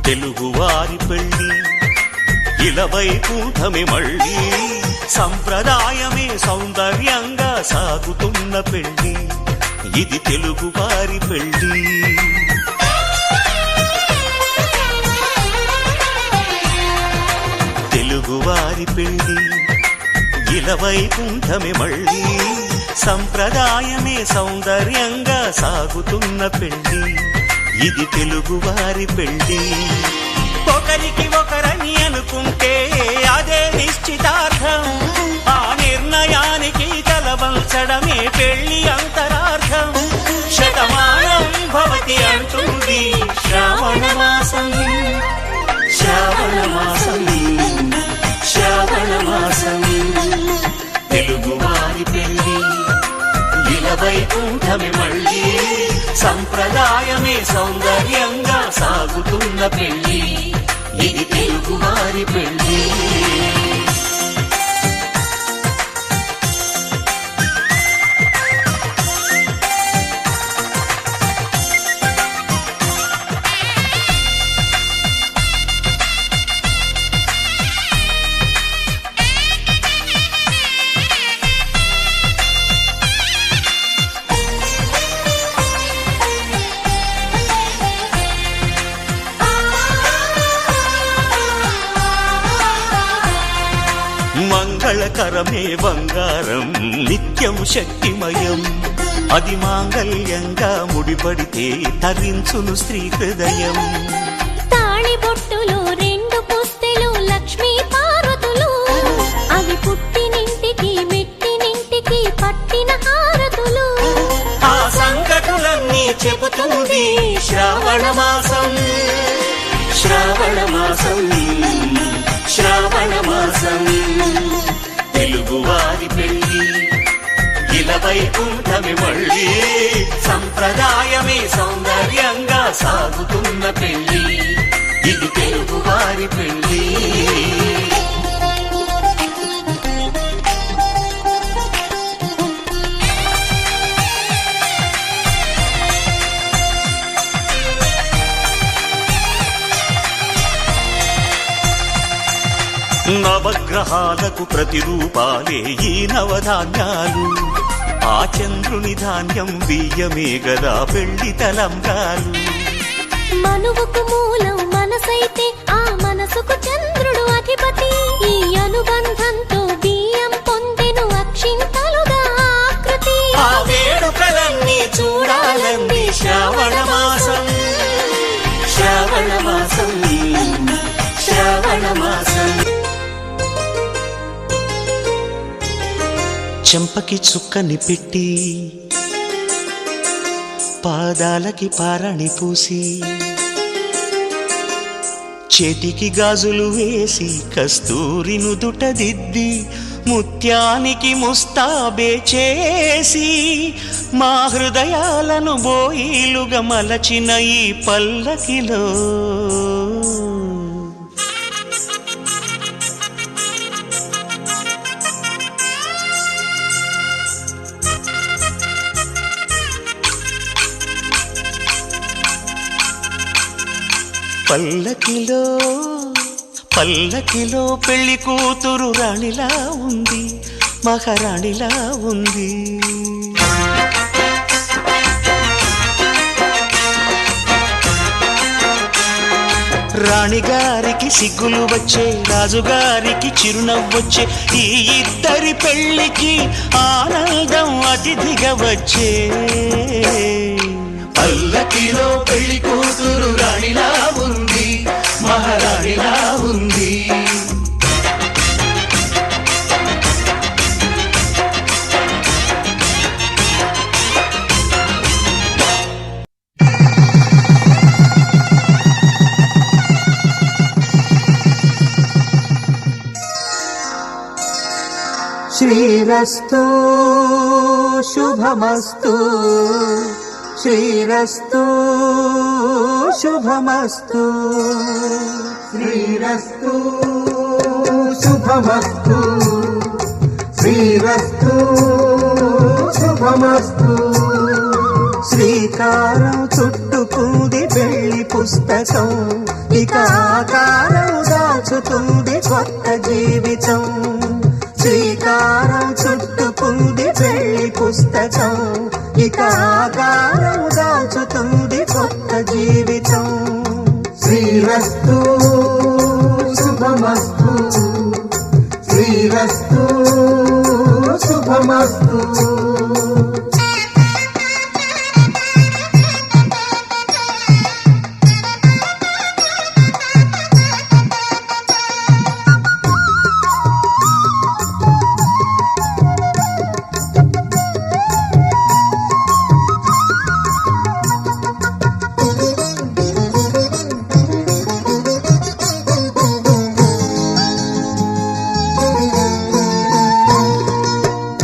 తెలుగువారి పెళ్లి ఇలవైకుంఠమే మళ్ళీ సంప్రదాయమే సౌందర్యంగా సాగుతున్న పెళ్లి ఇది తెలుగువారి పెళ్లి. తెలుగువారి పెళ్లి ఇలవైకుంఠమే మళ్ళీ సంప్రదాయమే సౌందర్యంగా సాగుతున్న పెళ్లి ఇది తెలుగువారి పెళ్లి. ఒకరికి ఒకరని అనుకుంటే అదే నిశ్చితార్థం, ఆ నిర్ణయానికి తలవంచడమే పెళ్లి అంతరార్థం. శతమానం భవతి అంటుంది శ్రావణ మాసం, శ్రావణ మాసం, శ్రావణ మాసం. తెలుగువారి పెళ్లి ఇలవైకుంఠమే మళ్ళీ సంప్రదాయమే సౌందర్యంగా సాగుతున్న పెళ్లి ఇది తెలుగువారి పెళ్లి. మంగళకరమే బంగారం నిత్యం శక్తిమయం, అది మాంగళ్యంగా ముడిపడితే తరించును స్త్రీ హృదయం. తాళిబొట్టులు రెండు పుస్తెలు లక్ష్మీ పార్వతులు, అవి పుట్టినింటికి మెట్టినింటికి పట్టిన హారతులు. ఆ సంగతులన్నీ చెబుతుంది శ్రావణ మాసం, శ్రావణ మాసం, శ్రావణ మాసం. తెలుగువారి పెళ్లి ఇలవైకుంఠమే మళ్ళీ సంప్రదాయమే సౌందర్యంగా సాగుతున్న పెళ్లి ఇది తెలుగువారి పెళ్లి. నవగ్రహాలకు ప్రతిరూపాలే ఈ నవధాన్యాలు, ఆ చంద్రుని ధాన్యం బియ్యమే గదా పెళ్లి తలంబ్రాలు. మనువుకు మూలం మనసైతే ఆ మనసుకు చంద్రుడు అధిపతి, ఈ అనుబంధంతో బియ్యం పొందెను అక్షింతలుగా ఆకృతి. ఆ వేడుకలన్నీ చూడాలంది శ్రావణ మాసం, శ్రావణ మాసం, శ్రావణ మాసం. చెంపకి చుక్కని పెట్టి పాదాలకి పారణి పూసి చేతికి గాజులు వేసి కస్తూరి నుదుట దిద్ది ముత్యానికి ముస్తాబే చేసి మా హృదయాలను బోయిలుగా మలచిన ఈ పల్లకిలో పల్లకిలో పల్లకిలో పెళ్లి కూతురు రాణిలా ఉంది, మహారాణిలా ఉంది. రాణిగారికి సిగ్గులు వచ్చే, రాజుగారికి చిరునవ్వొచ్చే, ఈ ఇద్దరి పెళ్లికి ఆనందం అతిథిగా వచ్చే. పల్లకిలో పెళ్లి కూతురు రాణిలా ఉంది, మహారాణిలా ఉంది. శ్రీరస్తు శుభమస్తు, శ్రీరస్తు శుభమస్తు, శ్రీరస్తు శుభమస్తు, శ్రీరస్తు శుభమస్తు. శ్రీకారం చుట్టుకుంది పెళ్లి పుస్తకం, ఇక ఆకారం దాచుతుంది కొత్త జీవితం. శ్రీకారం చుట్టుకుంది పెళ్లి పుస్తకం. ఇక ఆకారం దాచుతుంది కొత్త జీవితం. శ్రీరస్తు శుభమస్తు, శ్రీరస్తు శుభమస్తు.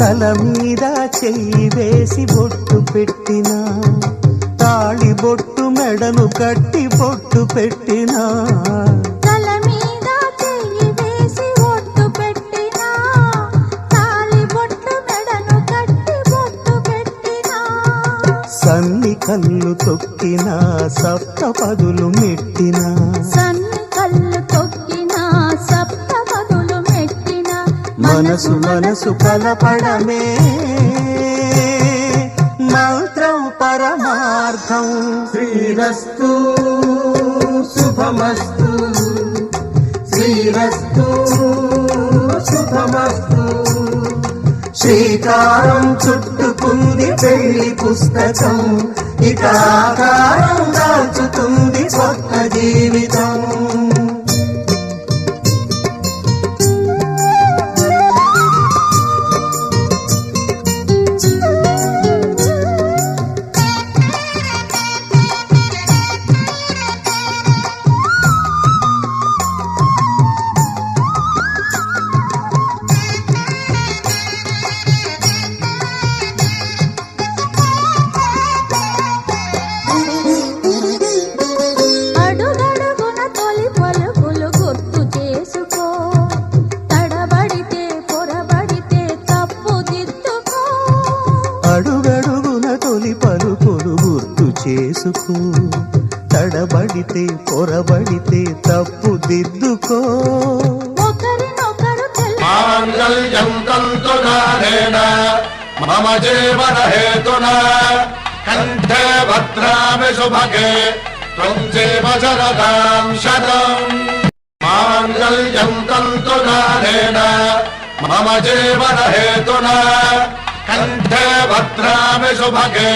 తల మీద చెయ్యి వేసి బొట్టు పెట్టినా, తాళి బొట్టు మెడను కట్టి బొట్టు పెట్టినా, తల మీద చెయ్యి వేసి బొట్టు పెట్టినా, తాళి బొట్టు మెడను కట్టి బొట్టు పెట్టినా, సన్ని కళ్ళు తొక్కినా సప్తపదులు మెట్టినా, సన్ని కళ్ళు తొక్కినా సప్తపదులు మెట్టినా, మనసు మనసు కలపడమే మంత్రం పరమార్థం. శ్రీరస్తు శుభమస్తు, శ్రీరస్తు శుభమస్తు. శ్రీకారం చుట్టుకుంది పెళ్లి పుస్తకం. ఇక ఆకారం దాచుతుంది కొత్త జీవితం. అడుగడుగున తొలి పలుకులు గుర్తు చేసుకో, తడబడితే పొరబడితే తప్పు దిద్దుకో. అడుగడుగున తొలి పలుకులు గుర్తు చేసుకో, తడబడితే పొరబడితే తప్పు దిద్దుకో. ఒకరినొకరు మాంగళ్యం తంతునానేన మమ జీవన హేతునా కంఠే భద్రామి శుభగే త్వం జీవ శరదాం శతం. మాంగళ్యం తంతునానేన మమ జీవన హేతునా కంఠే భద్రామి శుభగే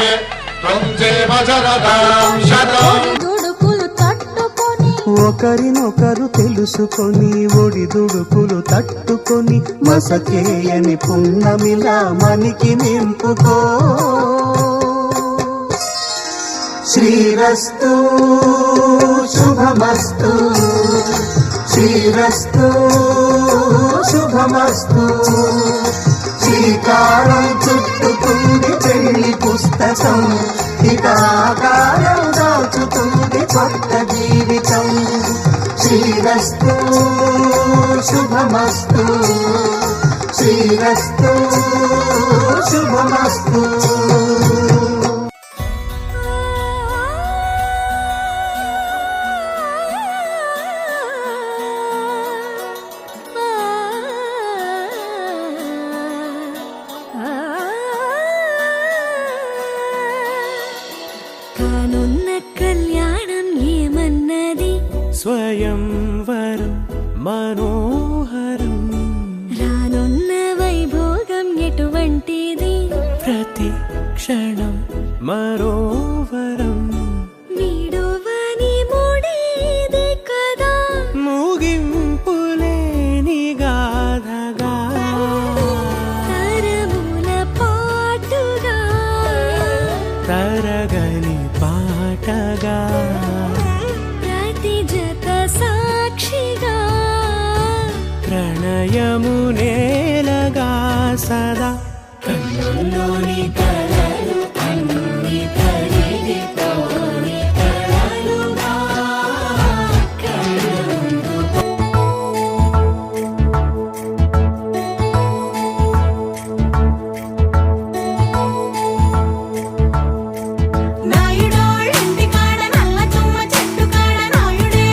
త్వం జీవ శరదాం శతం. దుడుకులు తట్టుకొని ఒకరినొకరు తెలుసుకొని ఒడిదుడుకులు తట్టుకొని మసకేయని పున్నమిలా మనికి నింపుకో. శ్రీరస్తు శుభమస్తు, శ్రీరస్తు శుభమస్తు. శ్రీకారం చుట్టుకుంది పెళ్లి పుస్తకం. ఇక ఆకారం దాచుతుంది కొత్త జీవితం. శ్రీరస్తు శుభమస్తు, శ్రీరస్తు శుభమస్తు. కానున్న కళ్యాణం ఏమన్నది, స్వయంవరం మనోహరం, రానున్న వైభోగం ఎటువంటిది, ప్రతి క్షణం మరోవరం, వీడువని మూడేది కదా, ముగింపులేని గాథగా, తరముల పాటుగా, తరగని పాటగా, ప్రతి జత సాక్షిగా, ప్రణయము నేలగా సదా కన్నుల్లోని కలలు అన్ని కరిగిపోని కలలుగా నాయుడోళ్ళింటి కాడ నల్ల తుమ్మ చెట్టు కాడ నాయుడే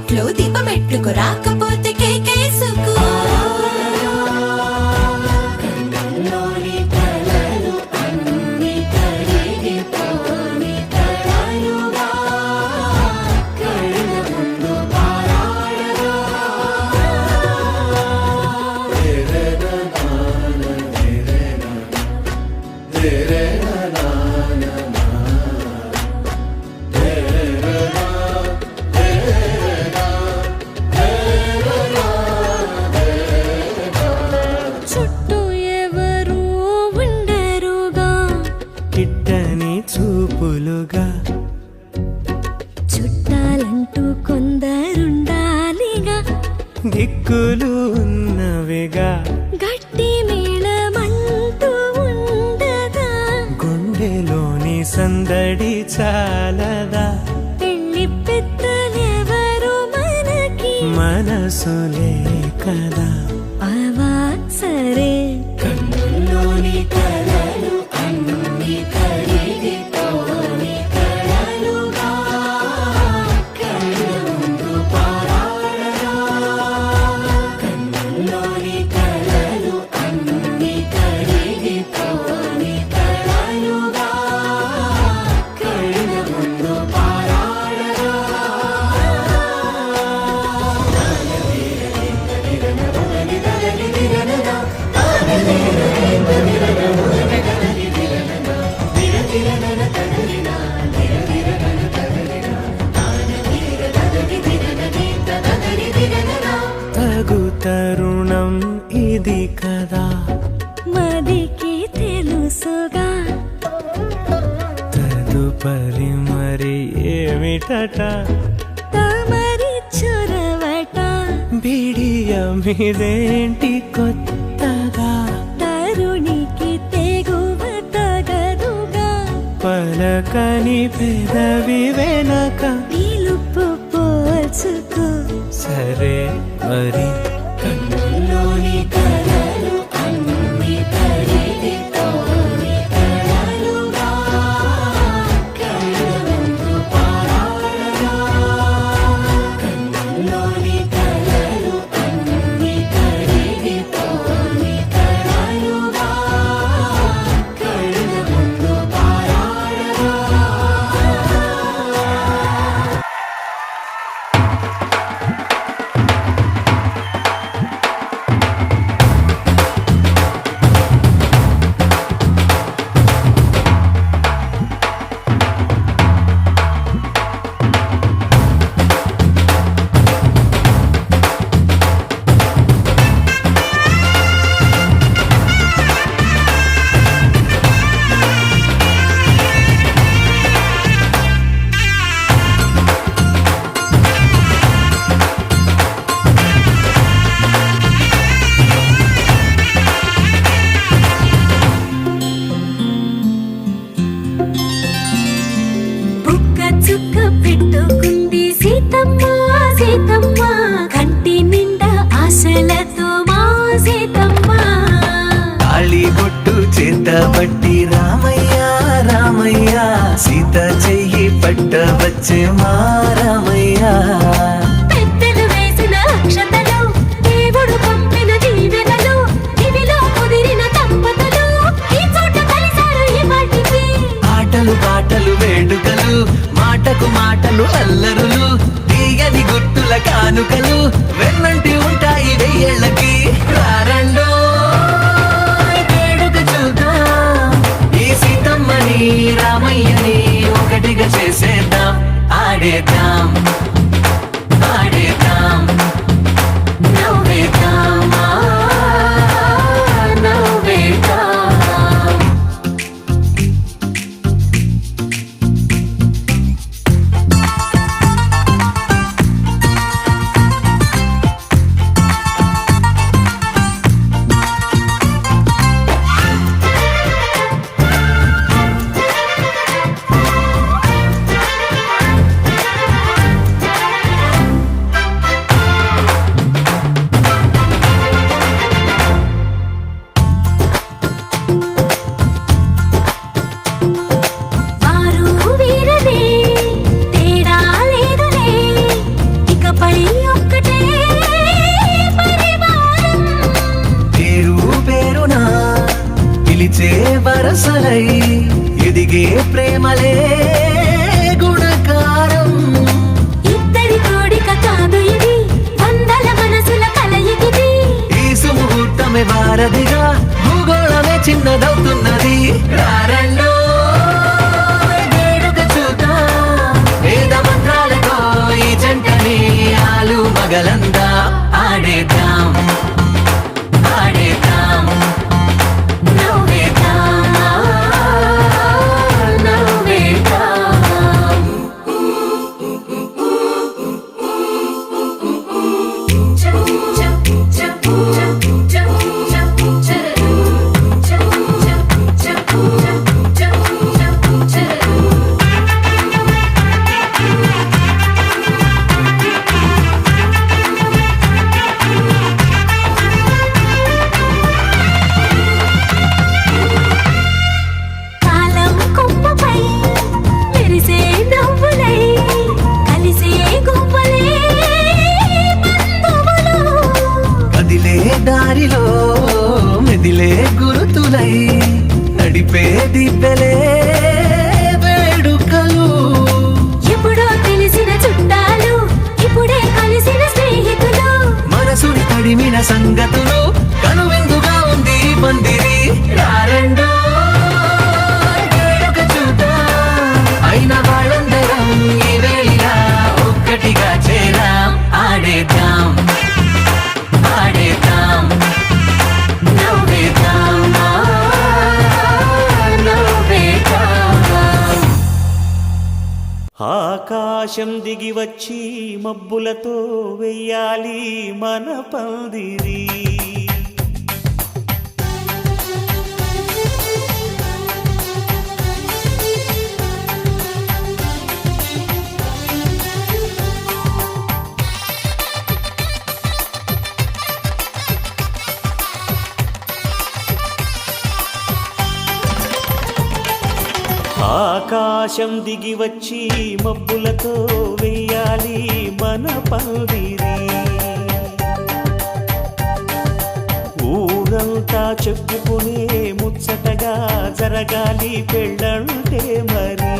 మెట్లు దీపమెట్టుకు రాకపోతే కేకేసుకో చుట్టూ ఎవరు ఉండరుగా కిట్టని చూపులుగా చుట్టాలంటూ కొందరుండాలిగా దిక్కులు ఉన్నవిగా గట్టి మేళమంటూ ఉండదా గుండెలోని సందడి చాలదా పెళ్లి పెద్దలెవరు మనకి మనసులే కదా అవా సరే కన్నుల్లోని కలలు అన్ని కరిగిపోని కలలుగా కళ్ళ ముందు పారాడగా కన్నుల్లోని కలలు అన్ని కరిగిపోని కలలుగా కళ్ళ ముందు పారాడగా తగు తరుణం ఇది కదా మదికి తెలుసుగా తదుపరి మరి ఏమిటట తమరి చొరవట బిడియమిదేంటి కొత్తగా తరుణికి తెగువ తగదుగా పలకని పెదవి వెనక నిలుపు పోల్చుకో సరే మరి కన్నుల్లోని కలలు అన్ని కరిగిపోని కలలుగా కళ్ళ ముందు పారాడగా కన్నుల్లోని కలలు అన్ని కరిగిపోని కలలుగా కళ్ళ ముందు పారాడగా బుక్క చుక్క పెట్టుకుంది సీతమ్మ సీతమ్మ కంటి నిండా ఆశలతో మా సీతమ్మ తాళి బొట్టు చేతబట్టి రామయ్య రామయ్య సీత చెయ్యి పట్ట వచ్చే మా రామయ్య పెద్దలు వేసిన అక్షతలు దేవుడు పంపిన దీవెనలు ఇవిలో కుదిరిన దంపతులు ఈ చోట కలిసారు ఈ వాటికి ఆటలు పాటలు వేడుకలు మాటకు మాటలు అల్లరులు తీయని గుర్తుల కానుకలు వెన్నంటి ఉంటాయి వెయ్యేళ్ళకి రారండో వేడుక చూద్దాం ఈ సీతమ్మని రామయ్యని ఒకటిగా చేసేద్దాం ఆడేద్దాం ఆడేద్దాం నవ్వేద్దాం నవ్వేద్దాం అసలై ఎదిగే ప్రేమలే గుణకారం. ఇద్దరి కోడిక కాదు ఇది, వందల మనసుల కలయికిది. ఈ సుముహూర్తమే వారధిగా భూగోళమే చిన్నదవుతున్నది. రారండో వేడుక చూద్దాం, వేద మంత్రాలతో ఈ జంటని ఆలు మగలందా ఆడేద్దాం ఆడేద్దాం నవ్వేద్దాం, నవ్వేద్దాం. కాలం కొమ్మపై మెరిసే నవ్వులై కలిసే గువ్వలే బంధువులు. కదిలే దారిలో మెదిలే గురుతులై నడిపే దిబ్బెలే వేడుకలు. ఎప్పుడో తెలిసిన చుట్టాలు, ఇప్పుడే కలిసిన స్నేహితులు. మనసుని తడిమిన సంగతులు కనువిందుగా ఉంది ఈ పందిరి. రారండో వేడుక చూద్దాం, అయిన వాళ్ళందరం ఈ వేళ ఒక్కటిగా చేరాం. ఆడేద్దాం ఆడేద్దాం నవ్వేద్దాం, నవ్వేద్దాం. ఆకాశం దిగి వచ్చి మబ్బులతో వెయ్యాలి మన పందిరి. ఆకాశం దిగి వచ్చి మబ్బులతో వెయ్యాలి మన పందిరి. ఊరంతా చెప్పుకునే ముచ్చటగా జరగాలి పెళ్ళంటే మరి.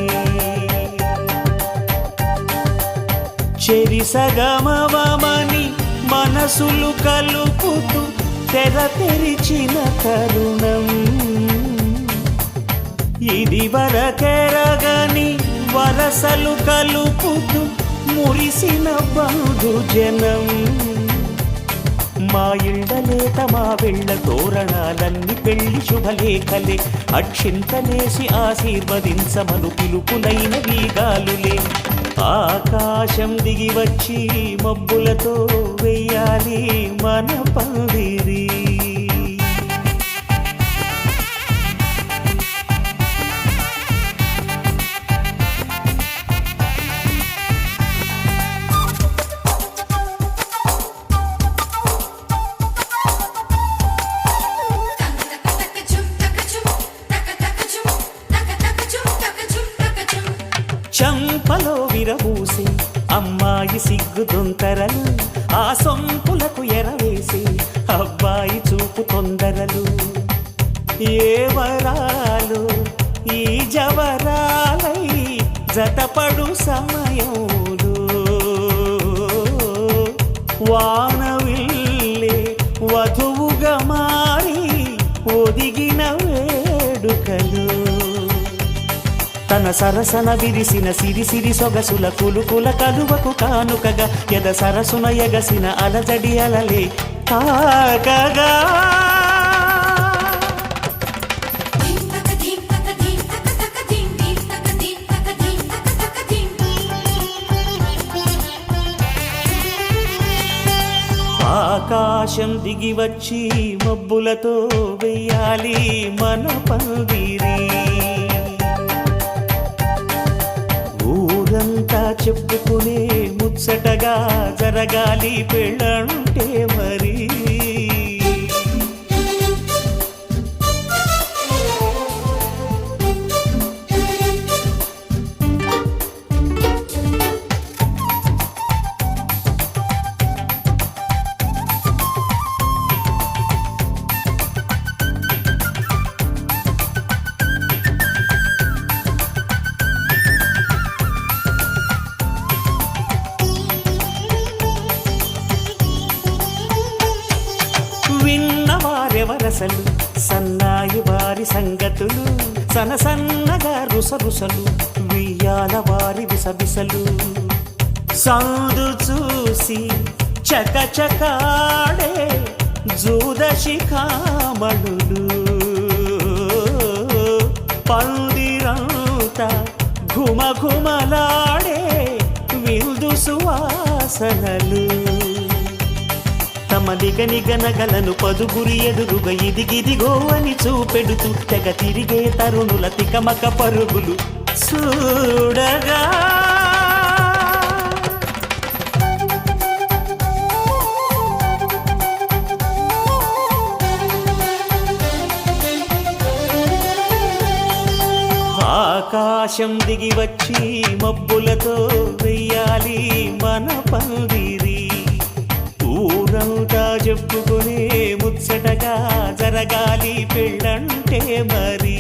చెరి సగమవమని మనసులు కలుపుతూ తెర తెరిచిన తరుణం. ఇది వరకెరగని వరసలు కలుపుతూ మురిసిన బంధుజనం. మా ఇళ్ళలేత మా వెళ్ళ తోరణాలన్నీ పెళ్లి శుభలేఖలే. అక్షింతలేసి ఆశీర్వదించమను పిలుపులైన వీగాలులే. ఆకాశం దిగి వచ్చి మబ్బులతో వెయ్యాలి మన పందిరి. చంపలో విరబూసి అమ్మాయి సిగ్గు దొంతరలు, ఆ సొంపులకు ఎరవేసి అబ్బాయి చూపు తొందరలు. ఏ వరాలు ఈ జవరాలై జతపడు సమయంలో వానవిల్లే వధువుగా మారి ఒదిగిన వేడుకలు. తన సరసన విరిసిన సిరిసిరి సొగసుల కులుకుల కలువకు కానుకగా ఎద సరసున ఎగసిన అలజడి అలలే తాకగా. ఆకాశం దిగి వచ్చి మబ్బులతో వెయ్యాలి మన పందిరి. ఊరంతా చెప్పుకునే ముచ్చటగా జరగాలి పెళ్ళంటే మరి. సరసలు సన్నాయి వారి సంగతులు సనసన్నగా రుసరుసలు వియ్యాల వారి విసవిసలు సందు చూసి చకచకాడే జూదశిఖామణులు పందిరంతా ఘుమఘుమలాడే విందు సువాసనలు తమ నిగనిగనగలను పదుగురి ఎదురుగా ఇదిగిదిగో అని చూపెడుతూ తెగ తిరిగే తరుణుల తికమక పరుగులు చూడగా ఆకాశం దిగి వచ్చి మబ్బులతో వెయ్యాలి మన పందిరి ఊరంతా చెప్పుకునే ముచ్చటగా జరగాలి పెళ్ళంటే మరి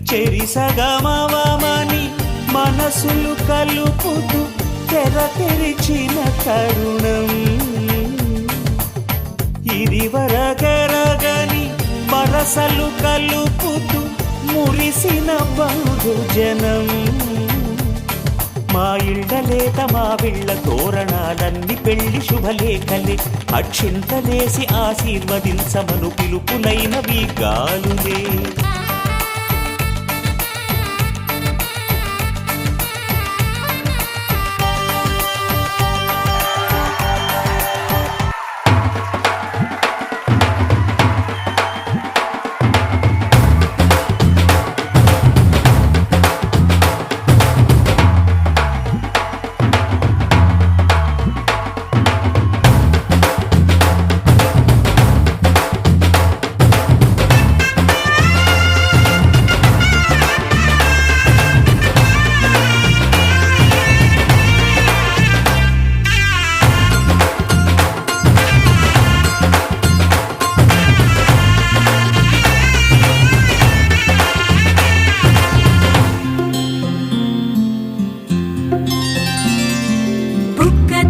చెరిసగమవమని మనసులు కలుపుతూ తెర తెరిచిన తరుణం ఇది వరగరగని వరసలు కలుపుతూ మురిసిన బంధుజనం మా ఇళ్ళలేత మా విళ్ళ తోరణాలన్ని పెళ్లి శుభలేఖలే అక్షింతలేసి ఆశీర్వదించమను పిలుపులైనవి గాలులే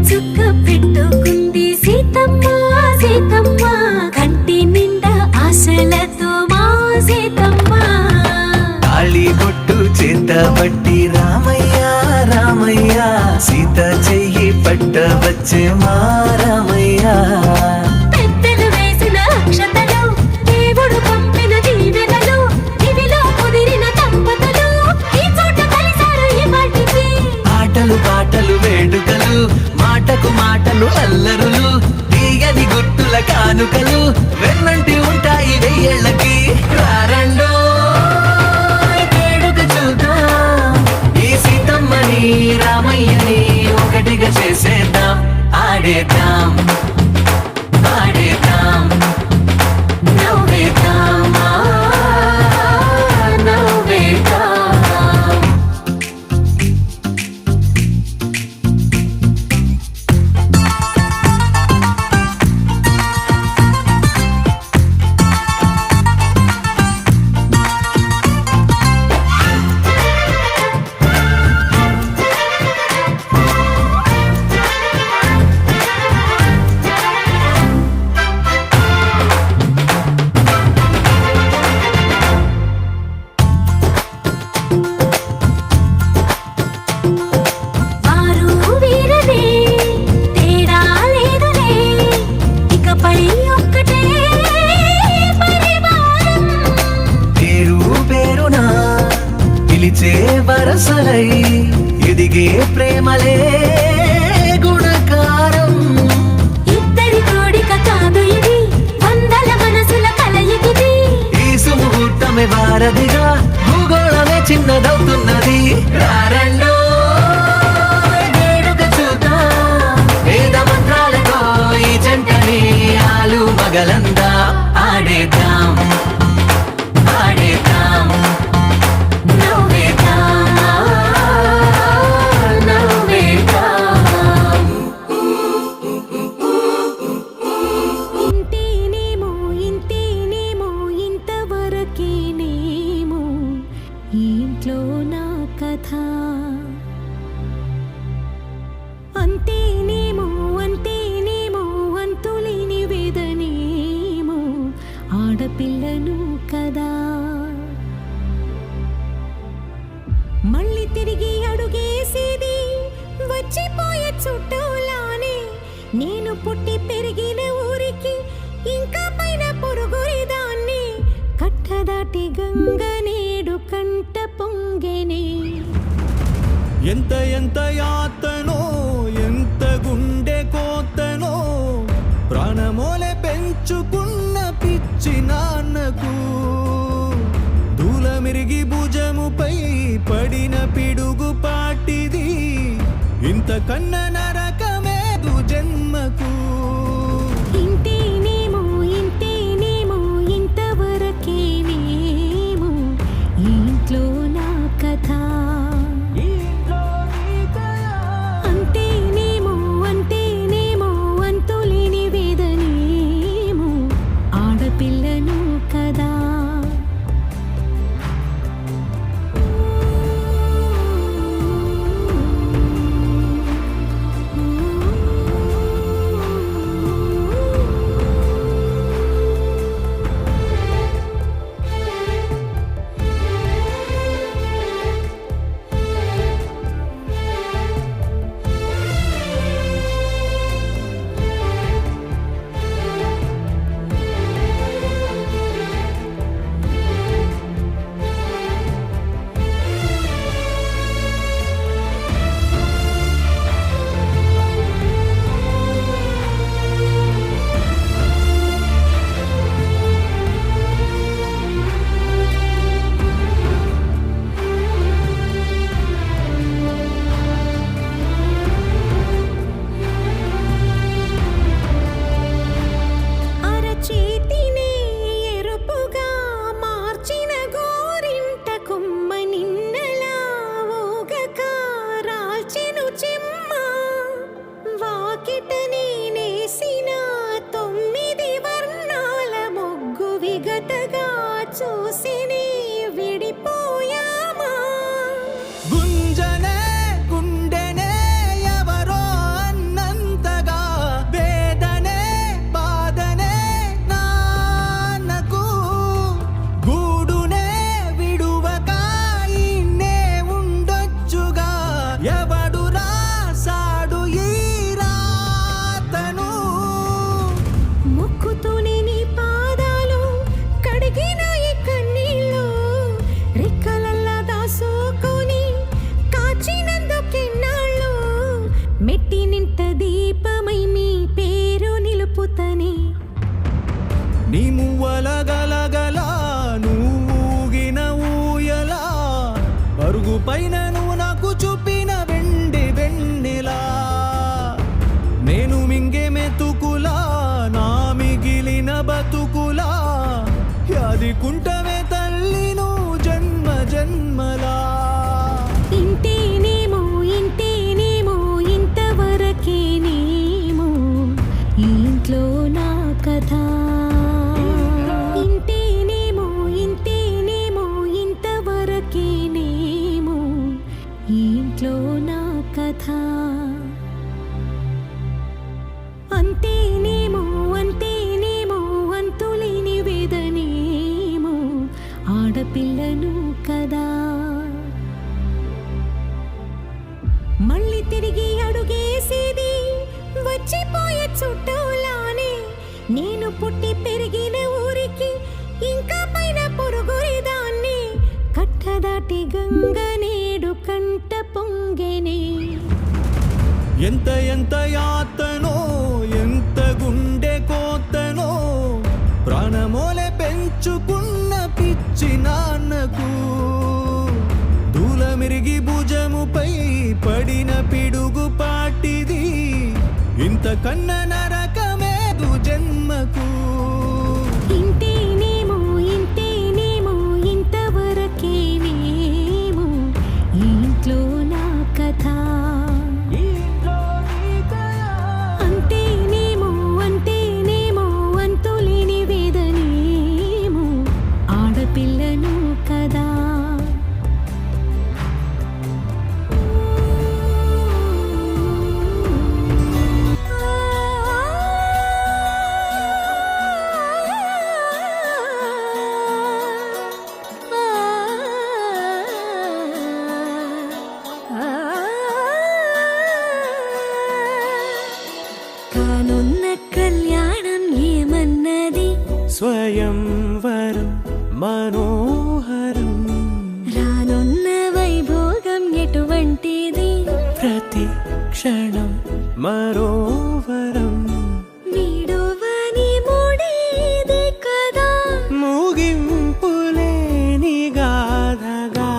చుక్క పెట్టుకుంది సీతమ్మ సీతమ్మ కంటి నిండా ఆశలతో మా సీతమ్మ తాళి బొట్టు చేతబట్టి రామయ్య రామయ్య సీత చెయ్యి పట్ట వచ్చే మా రామయ్య పెద్దలు వేసిన అక్షతలు దేవుడు పంపిన దీవెనలు ఇవిలో కుదిరిన దంపతులు ఈ చోట కలిసారు ఈ వాటికి ఆటలు పాటలు వేడుకలు మాటకు మాటలు అల్లరులు తీయని గుట్టుల కానుకలు వెన్నంటి ఉంటాయి వెయ్యేళ్ళకి రారండో వేడుక చూద్దాం ఈ సీతమ్మని రామయ్యని ఒకటిగా చేసేద్దాం ఆడేద్దాం ఆడేద్దాం నవ్వేద్దాం నవ్వేద్దాం వారు వీరనే తేడా లేదులే ఇకపై ఒక్కటే పరివారం పేరు పేరునా పిలిచే వరసలై ఎదిగే ప్రేమలే గుణకారం ఇద్దరి కోడిక కాదు ఇది వందల మనసుల కలయికిది ఈ సుముహూర్తమే వారధిగా భూగోళమే చిన్నదవుతున్నది రారండో వేడుక చూద్దాం వేద మంత్రాలతో ఈ జంటని ఆలు మగలందా ఆడేద్దాం ఆడేద్దాం నవ్వేద్దాం నవ్వేద్దాం ఇంతేనేమో ఇంతేనేమో ఇంతవరకేనేమో ఈ ఇంట్లో నా కథ అంతేనేమో అంతేనేమో అంతులేని వేదనేమో నేను పుట్టి పెరిగిన ఊరికి ఇంకా పైన పొరుగురిదాన్ని కట్టదాటి గంగ నేడు కంట పొంగెనే ఎంత ఎంత యాతనో ఎంత గుండె కోతనో ప్రాణమోలే పెంచుకున్న పిచ్చి నాన్నకు దూలమిరిగి భుజముపై పడిన పిడుగు పాటిది ఇంతకన్న నరకమేదు జన్మకు ఇంతేనేమో ఇంతేనేమో ఇంతవరకేనేమో ఈ ఇంట్లో నా కథ అంతేనేమో అంతేనేమో అంతులేని వేదనేమో ఆడపిల్లను కదా అరచేతినే ఎరుపుగా మార్చిన గోరింట కొమ్మ నిన్నలా ఊగక రాల్చెను చెమ్మ వాకిట నేనేసిన 9 వర్ణాల ముగ్గు విగతగా చూసినే విడిపోయామా గుంజనే గుండెనే ఎవరో అన్నంతగా వేదనే బాధనే నాన్నకు గూడునే విడువక ఇన్నే ఉండొచ్చుగా ఎవడు రాసాడు ఈ రాతను మొక్కుతూనే నీ పాదాలు కడిగిన ఈ కన్నీళ్ళు రెక్కలల్లా దాసుకొని కాచినందుకెన్నాళ్ళు మెట్టి నింట దీపమై మీ పేరు నిలుపుతని నీ మువ్వల గలగల నువ్వుగిన ఊయలా అరుగు పైన నువ్వు నాకు చూపిన వెన్నెలా నేను మింగే మెతుకులా నా మిగిలిన బతుకులా యాదికుంటవే తల్లి నువ్వు జన్మ జన్మలా ఇంతేనేమో ఇంతేనేమో ఇంతవరకేనేమో ఈ ఇంట్లో నా కథ ఇంతేనేమో ఇంతేనేమో ఇంతవరకేనేమో ఈ ఇంట్లో నా కథ అంతేనేమో అంతేనేమో అంతులేని వేదనేమో ఆడపిల్లను కదా మళ్ళీ తిరిగి అడుగేసేది వచ్చిపోయే చుట్టూలానే నేను పుట్టి పెరిగిన ఊరికి ఇంకా పైన పొరుగురిదాన్ని కట్టదాటి గంగ నేడు కంట పొంగెనే ఎంత ఎంత యాతనో ఎంత గుండె కోతనో ప్రాణమోలే పెంచుకున్న పిచ్చి నాన్నకు దూలమిరిగి భుజముపై పడిన పిడుగు పాటిది ఇంతకన్న నరకమేదు జన్మకు ఇంతేనేమో ఇంతేనేమో ఇంతవరకేనేమో ఈ ఇంట్లో నా కథ అంతేనేమో అంతేనేమో అంతులేని వేదనేమో ఆడపిల్లను కదా రానున్న కళ్యాణం ఏమన్నది స్వయంవరం మనోహరం రానున్న వైభోగం ఎటువంటిది ప్రతి క్షణం మరోవరం వీడువని మూడేది కదా ముగింపులేని గాథగా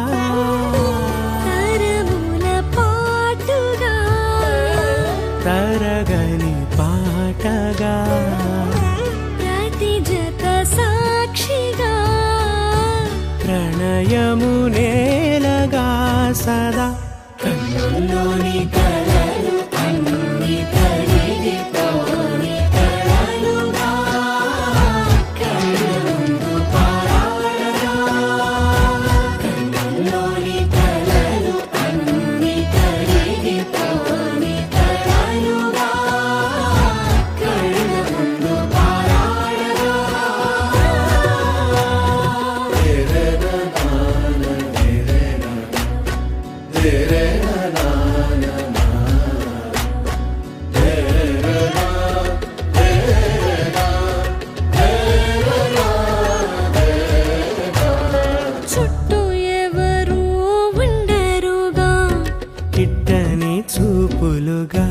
తరముల పాటుగా తరగని పాటగా ప్రతి జత సాక్షిగా ప్రణయము నేలగా సదా కన్నుల్లోని కలలు అన్ని కరిగిపోని కలలుగా కళ్ళముందు పారాడగా కన్నుల్లోని కలలు అన్ని కరిగిపోని కలలుగా కళ్ళముందు పారాడగా చుట్టూ ఎవరు ఉండరుగా కిట్టని చూపులుగా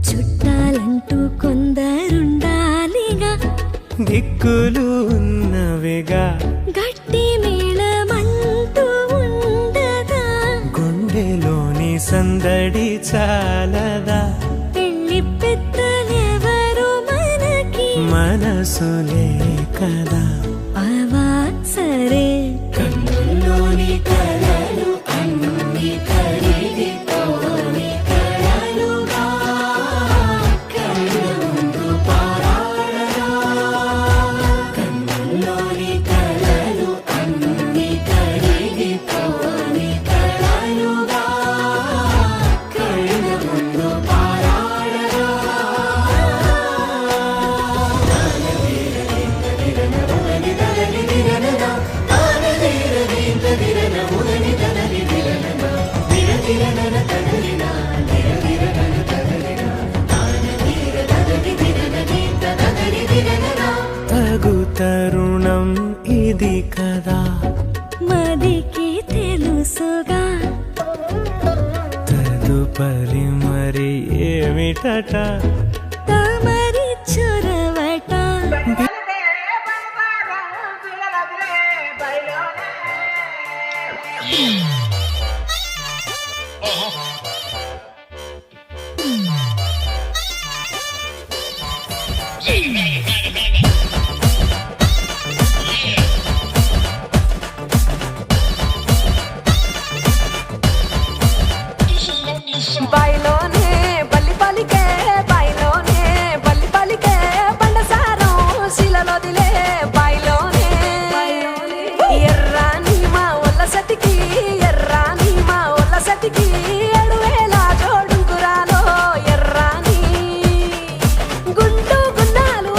చుట్టాలంటూ కొందరుండాలిగా దిక్కులు ఉన్నవిగా గట్టి మేళమంటూ ఉండగా గుండెలోని సందడి చాలదా పెళ్లి పెద్దలెవరు మనకి మనసులే కదా అవా సరే కన్నుల్లోని కలలు అన్ని కరిగిపోని కలలుగా కళ్ళముందు పారాడగా కన్నుల్లోని కలలు అన్ని కరిగిపోని కలలుగా కళ్ళముందు పారాడగా తగు తరుణం ఇది కదా మదికి తెలుసుగా తదుపరి మరి ఏమిటట తమరి చొరవట బయలోనే బల్లి పలికే బయలోనే బల్లి పలికే బండసారం శిలలోదిలే బయలోనే ఎర్రాని మా ఒళ్ళ సతికి ఎర్రాని మా ఒళ్ళ సతికి 7,000 జోడుకురాలో ఎర్రాని గుండు గున్నాలు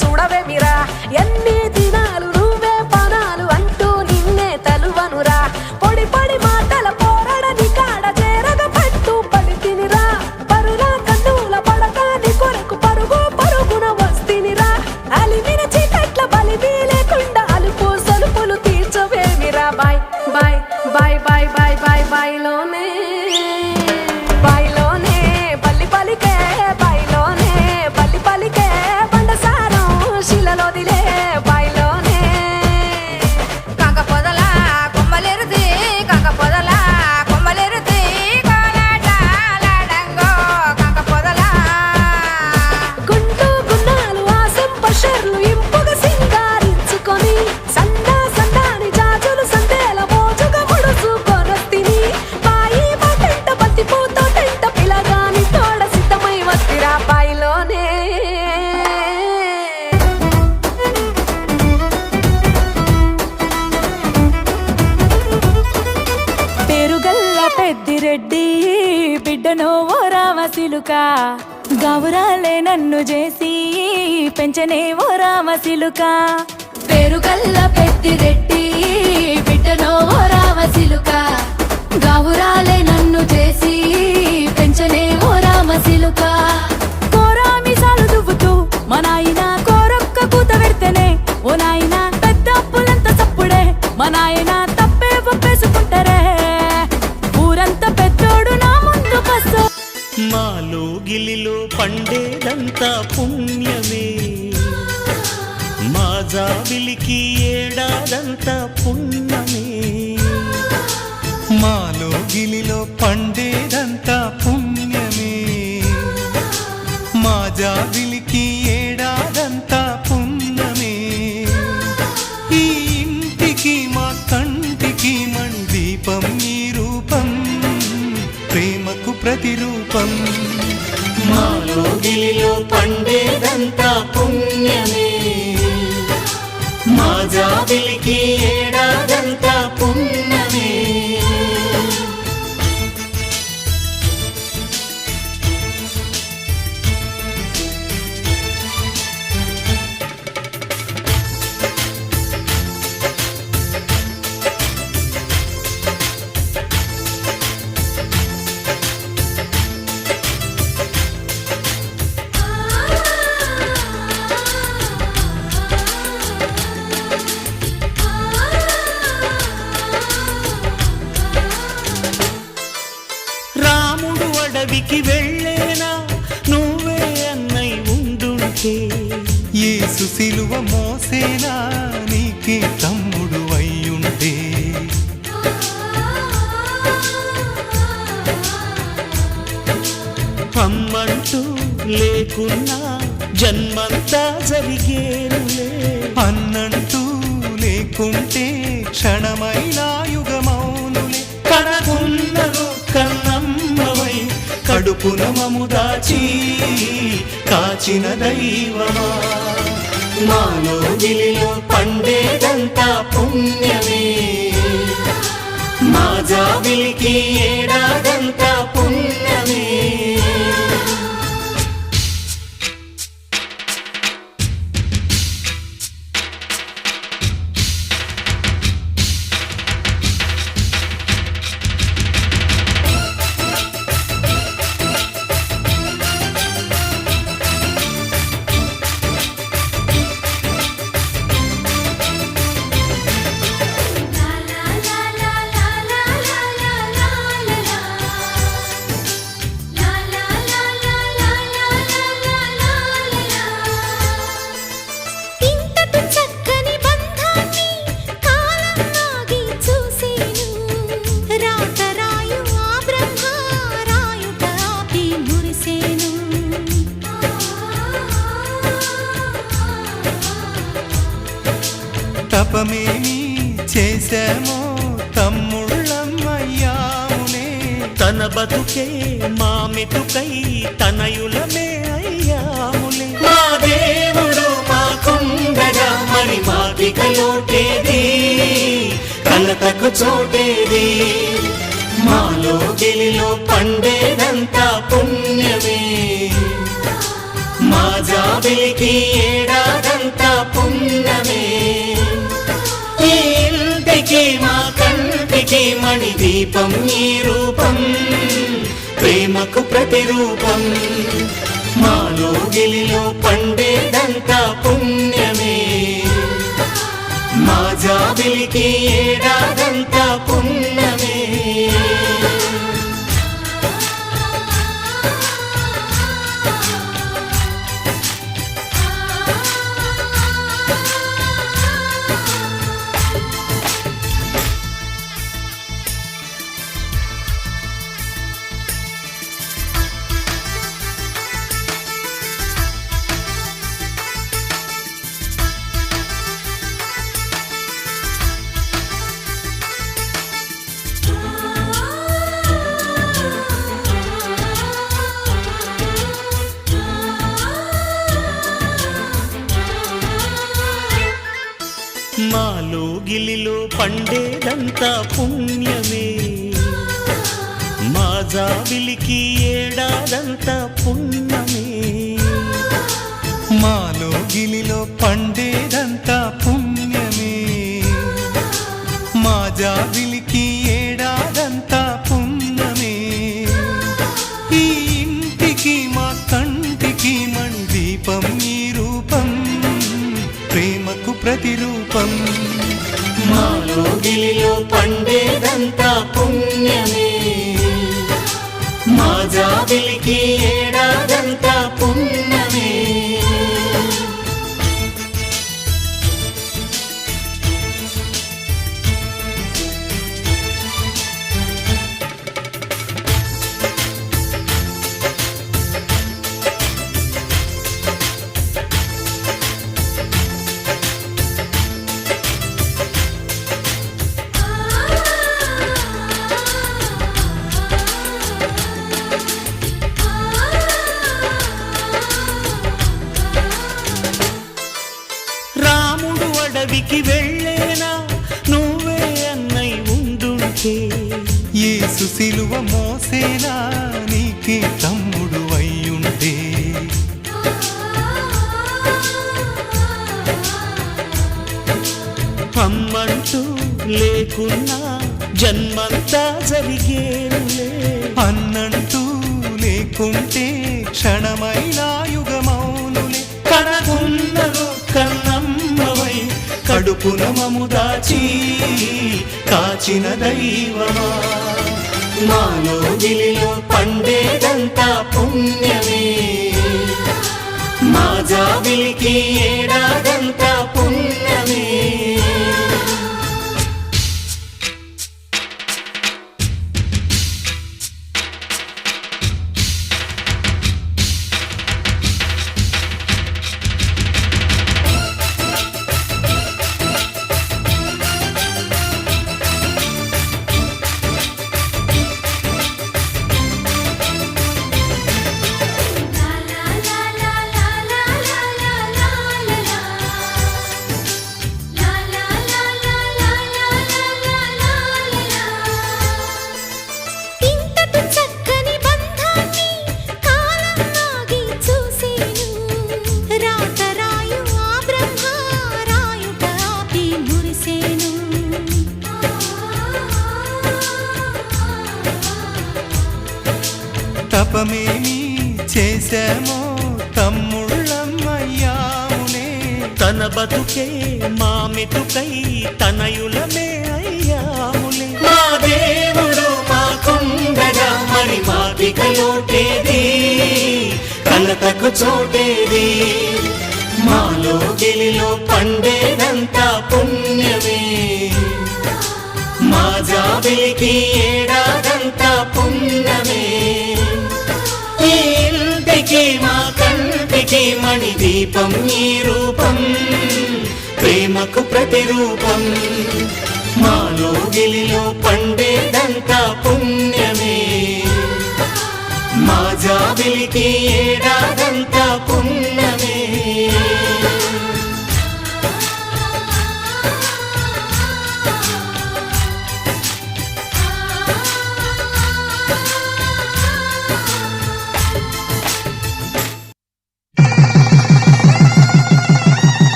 చూడవేమిరా ఎన్ని దినాలు నువ్వే పనాలు అంటూ నిన్నే తలువనురా పొడి పొడి మాటల పోరడని కాడ చేరగ పట్టు పడి తినిరా పరులా కన్నుల పడకాని కొరకు పరుగు పరుగున వస్తినిరా అలిమిన చీకట్ల బలిమీ లేకుండా అలుపు సలుపులు తీర్చవేమిరా బాయ్ బాయ్ బాయ్ బాయ్ బాయ్ బాయ్ బాయ్లోనే బాయ్లోనే బల్లి పలికే బాయ్లోనే బల్లి పలికే బండసారం శిలలోదిలే బాయ్లోనే కాక పొదల కొమ్మలెరుది కాక పొదల కొమ్మలెరుది కోలాటాలాడంగో కాక పొదల గుండు గున్నాలు ఆశంప షర్లు ఇంపుగా సింగారించుకొని సందా సందాని జాజులు సందేల మోజుగా ముడుచుకొనొత్తిని బాయి బాటంట బంతి పూతో టెంట పిలగాని తోడ సిద్ధమై వత్తిరా బాయిలోనే పేరుగల్ల పెద్దిరెడ్డి బిడ్డనో ఓ రామసిలుక గౌరాలే నన్ను చేసి పెంచనే ఓ రామసిలుక పేరుగల్ల పెద్దిరెడ్డి బిడ్డనో ఓ రామసిలుక గౌరాలే నన్ను చేసి పెంచనే ఓ రామసిలుక కోరామిసాలు దువ్వుతూ మా నాయన కోరొక్క కూత పెడితేనే ఓ నాయన పెద్ద అప్పులంత చప్పుడే మా నాయన తప్పే ఒప్పేసుకుంటారే ఊరంతా పెద్దోడు నా ముందు కస్సో మాలో గిలిలో పండేదంతా పుణ్యమే మా జాబిలికి ఏడాదంతా పుణ్యమే మాలో గిలిలో పండేదంతా పుణ్యమే మా జాబిలికి ఏడాదంతా పుణ్యమే ఈ ఇంటికి మా కంటికి మణి దీపం ఈ రూపం ప్రేమకు ప్రతిరూపం మాలో గిలిలో పండేదంతా పుణ్యమే మా జాబిలికి ఏడాదంతా పుణ్యమే రాముడు అడవికి వెళ్ళేనా నువ్వే అన్నై ఉండుంటే యేసు సిలువ మోసేనా నీకే తమ్ముడు అయ్యుంటే అమ్మంటూ లేకున్నా జన్మంతా జరిగేనులే అన్నంటూ లేకుంటే క్షణమైనా యుగమౌనులే కడకున్నదో కన్నమ్మవై కడుపున మము దాచి కాచిన దైవమా మాలో గిలిలో పండేదంతా పుణ్యమే మా జాబిలికి ఏడాదంతా పుణ్యమే ఇంతటి చక్కని బంధాన్ని కాలం ఆగి చూసేను రాతరాయు ఆ బ్రహ్మ రాయుట ఆపి మురిసేను తపమేమి చేశామో తమ్ముళ్ళమ్మయ్యాములే తన బతుకే మా మెతుకై తనయులమే అయ్యాములే మా దేవుడు మాకుండగా మరి మాకిక లోటేది కలతకు చోటేది మాలో గిలిలో పండేదంతా పుణ్యమే మా జాబిలికి ఏడాది మణి దీపం ఈ రూపం ప్రేమకు ప్రతిరూపం మాలో గిలిలో పండేదంతా పుణ్యమే మా జాబిలికి ఏడాదంతా పుణ్యమే మాలో గిలిలో పండేదంతా పుణ్యమే మా జాబిలికి ఏడాదంతా పుణ్యమే మాలో గిలిలో పండేదంతా పుణ్యమే మా జాబిలికి ఏడాదంతా పుణ్యమే ఈ ఇంటికి మా కంటికి మణి దీపం ఈ రూపం ప్రేమకు ప్రతిరూపం మాలో గిలిలో పండేదంతా పుణ్యమే మా జాబిలికి ఏడాదంతా పుణ్యమే రాముడు అడవికి వెళ్ళేనా నువ్వే అన్నై ఉండుంటే యేసు సిలువ మోసేనా నీకే తమ్ముడు అయ్యుంటే అమ్మంటూ లేకున్నా జన్మంతా జరిగేనులే అన్నంటూ లేకుంటే క్షణమైనా యుగమౌనులే కనకున్నదో కన్నమ్మవై కడుపున మము దాచి కాచిన దైవమా మాలో గిలిలో పండేదంతా పుణ్యమే మా జాబిలికి ఏడాదంతా పుణ్యమే ఇంతటి చక్కని బంధాన్ని కాలం ఆగి చూసేను రాతరాయు ఆ బ్రహ్మ రాయుట ఆపి మురిసేను తపమేమి చేశామో తమ్ముళ్ళమ్మయ్యాములే తన బతుకే మా మెతుకై తనయులమే అయ్యాములే మా దేవుడు మాకుండగా మరి మాకిక లోటేది కలతకు చోటేది మాలో గిలిలో పండేదంతా పుణ్యమే మా జాబిలికి ఏడాదంతా పుణ్యమే ఈ ఇంటికి మా కంటికి మణి దీపం ఈ రూపం ప్రేమకు ప్రతిరూపం మాలో గిలిలో పండేదంతా పుణ్యమే మా జాబిలికి ఏడాదంతా పుణ్యమే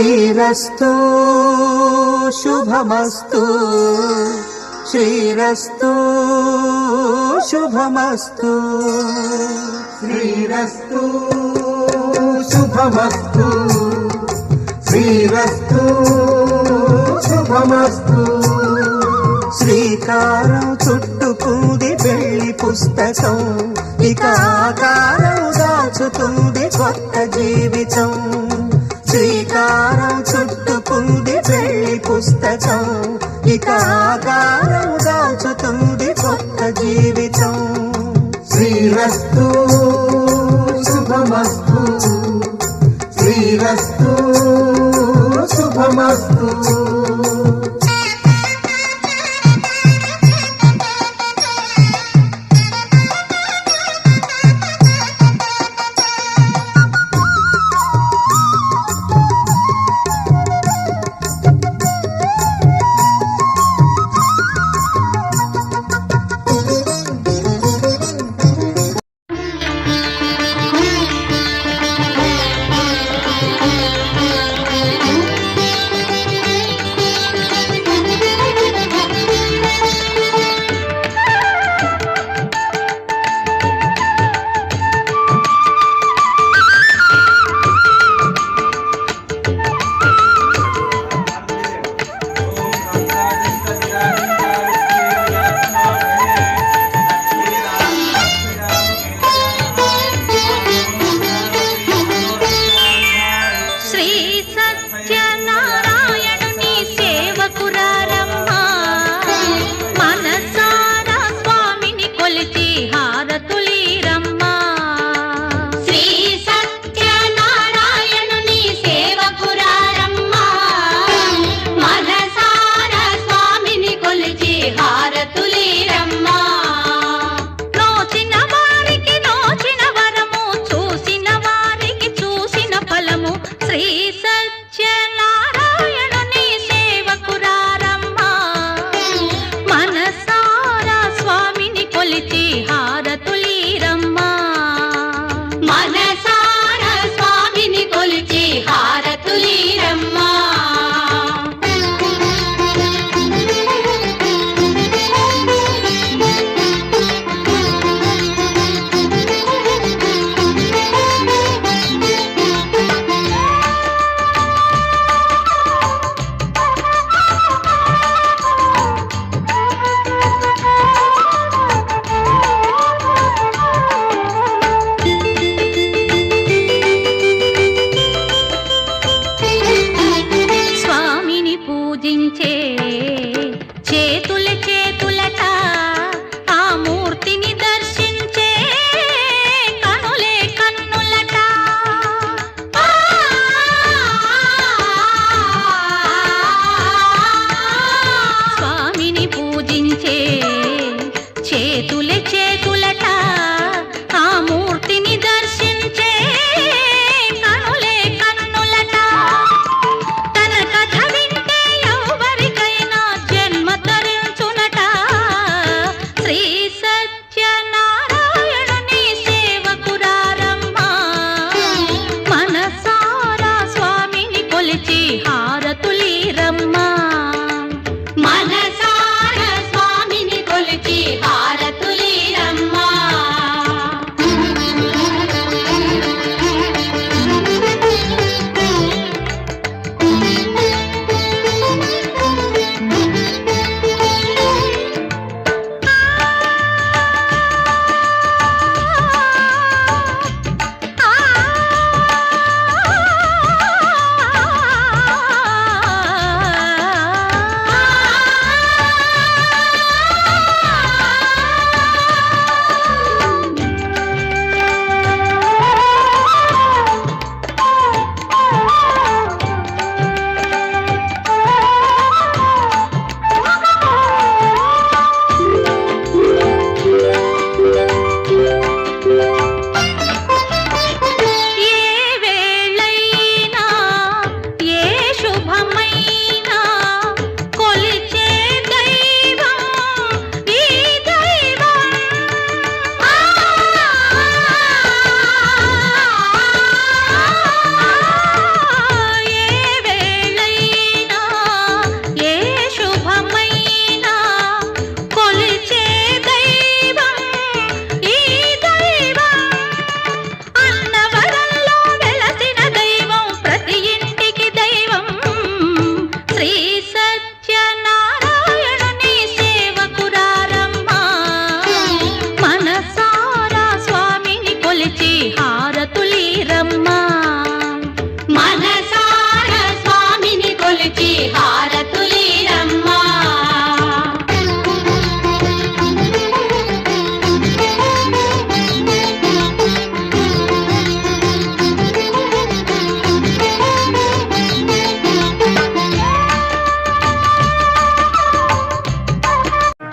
శ్రీరస్తు శుభమస్తు శ్రీరస్తు శుభమస్తు శ్రీరస్తు శుభమస్తు శ్రీరస్తు శుభమస్తు శ్రీకారం చుట్టుకుంది పెళ్లి పుస్తకం ఇక ఆకారం దాచుతుంది కొత్త జీవితం శ్రీకారం చుట్టుకుంది పెళ్లి పుస్తకం ఇక ఆకారం దాచుతుంది కొత్త జీవితం శ్రీరస్తు శుభమస్తు శ్రీరస్తు శుభమస్తు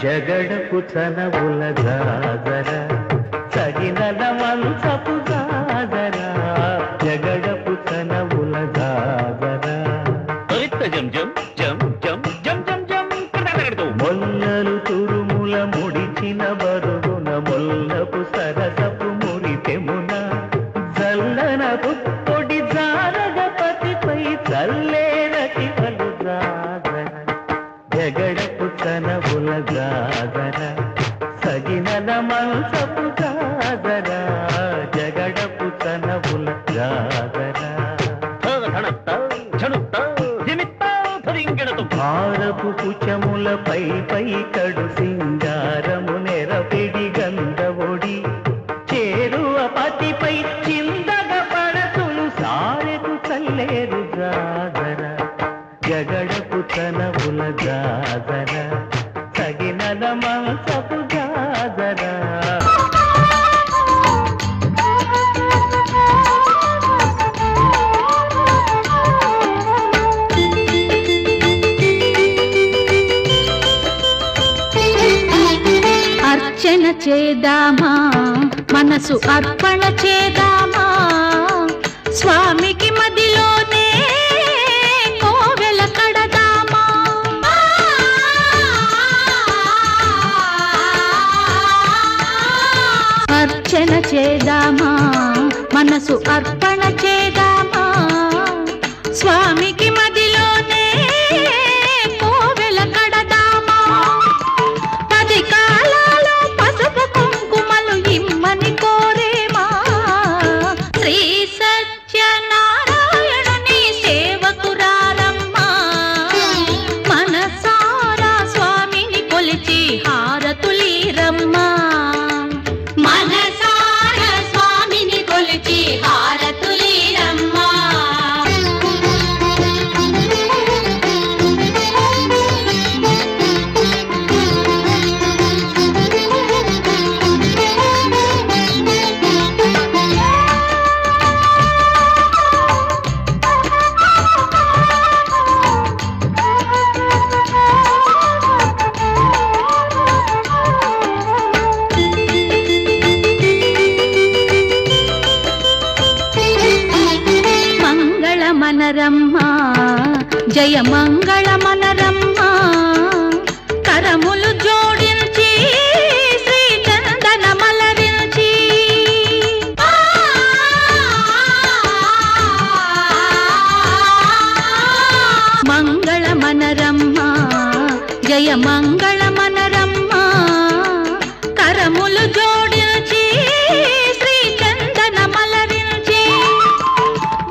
జగడపు చనవుల జాగర సగినల మంచపు జాగర జగడపు చనవుల జాగర మొల్లలు తురుముల ముడిచిన బరుగున మొల్లపు సరసపు మురితెమున చల్లన పుప్పొడి జారగపతిపై చల్లేనటి పలు జాగర జగడపు చనవుల జాగర సగినల మంచపు జాగర జగడపు చనవుల జాగర భారపు కుచముల పై కడు సింగారము నెరపిడి గంధవొడి చేరువ పతిపై చిందగ పడతులు సారెకు చల్లేరు జాగర జగడపు చనవుల జాగర సగినల మంచపు జాగర అర్చన చేద్దామా మనసు అర్పణ చేద్దామా స్వామికి మదిలోనే కోవెల కడదామా అర్చన చేద్దామా మనసు అర్పణ చేద్దామా స్వామికి మదిలోనే కోవెల కడదామా పది కాలాలో పసుపు కుంకుమలు ఇమ్మని కోరేమా శ్రీ సత్యనారాయణుని సేవకురారమ్మా మనసారా స్వామిని కొలిచి హారతులీరమ్మా మనసారా స్వామిని కొలిచి హారతులీరమ్మా మనరమ్మా జయ మంగళ మనరమ్మా కరములు జోడించి శ్రీ చందన మలరించి మంగళ మనరమ్మా జయ మంగళ మనరమ్మా కరములు జోడించి శ్రీ చందన మలరించి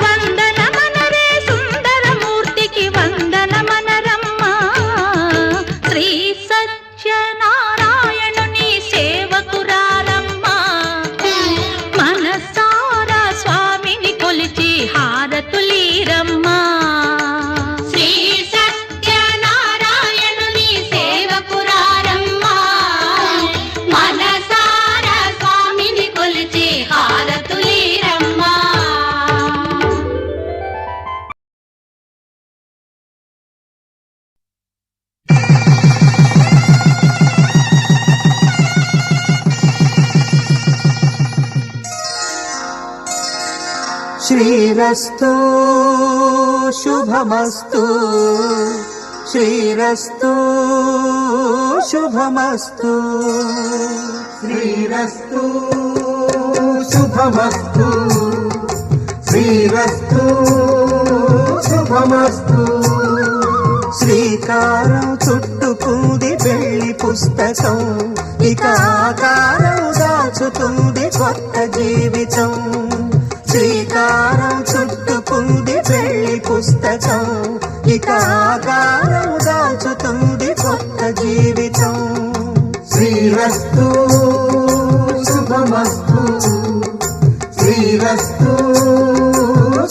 వందన మనరే సుందరమూర్తికి వందన మనరమ్మా శ్రీ సత్యనారాయణుని సేవకురారమ్మా మనసారా స్వామిని కొలిచి హారతులీరమ్మా శ్రీ సత్యనారాయణుని సేవకురారమ్మా మనసారా స్వామిని కొలిచి హారతులీరమ్మా శ్రీరస్తు శుభమస్తు శ్రీరస్తు శుభమస్తు శ్రీరస్తు శుభమస్తు శ్రీరస్తు శుభమస్తు శ్రీకారం చుట్టుకుంది వెళ్లి పుస్తకం ఇక ఆకారం దాచుతుంది కొత్త జీవితం శ్రీకారం చుట్టుకుంది వెళ్లి పుస్తకం ఇక ఆకారం దాచుతుంది కొత్త జీవితం శ్రీరస్తు శుభమస్తు శ్రీరస్తు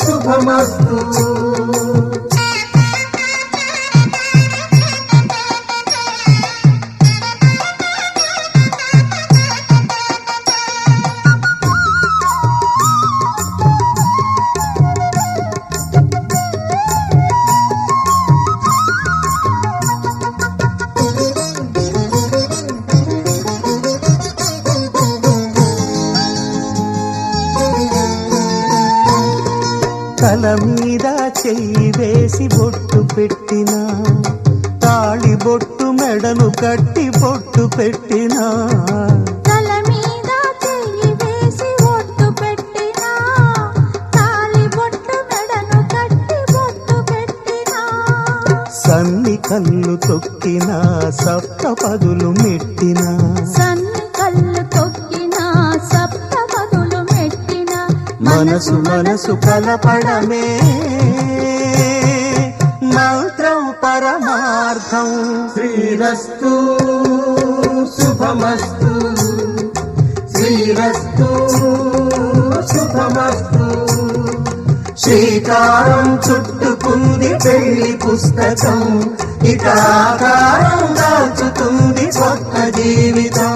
శుభమస్తు తల మీద చెయ్యి వేసి బొట్టు పెట్టినా తాళి బొట్టు మెడను కట్టి బొట్టు పెట్టినా తల మీద చెయ్యి వేసి బొట్టు పెట్టినా తాళి బొట్టు మెడను కట్టి బొట్టు పెట్టినా సన్ని కళ్ళు తొక్కినా సప్త పదులు మెట్టినా సన్ని కళ్ళు తొక్కినా సప్త పదులు మెట్టినా మనసు మనసు కలపడమే మంత్రం పరమార్థం శ్రీరస్తు శుభమస్తు శ్రీరస్తు శుభమస్తు శ్రీకారం చుట్టుకుంది పెళ్లి పుస్తకం ఇక ఆకారం దాల్చుతుంది కొత్త జీవితం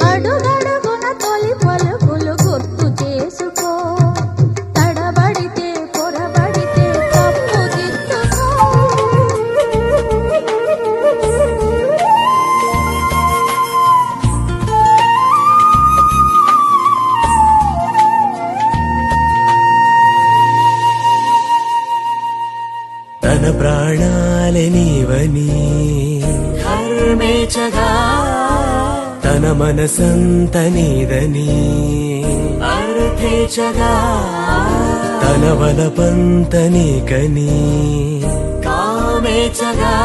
అడుగడుగున తొలి పలుకులు గుర్తు చేసుకో తడబడితే పొరబడితే తప్పు దిద్దుకో తన ప్రాణాలే నీవని ధర్మేచగా తన మనసంత నీదని అర్థేచగా తన వలపంత నీకని కామేచగా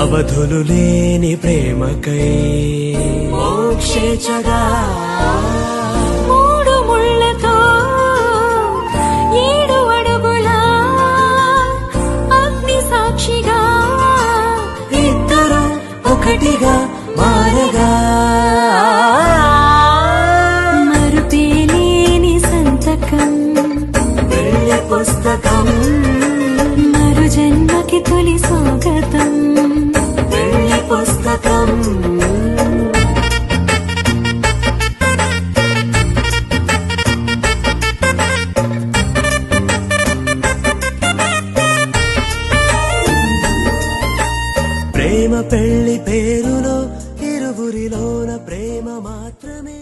అవధులు లేని ప్రేమకై మోక్షేచగా మూడు ముళ్ళతో 7 అడుగుల అగ్ని సాక్షిగా ఇద్దరు ఒకటిగా మారగా మరుపేలేని సంతకం పెళ్లి పుస్తకం మరు జన్మకి తొలి స్వాగతం పెళ్లి పుస్తకం ప్రేమ పెళ్లి పేరులో ఇరువురిలోన ప్రేమ మాత్రమే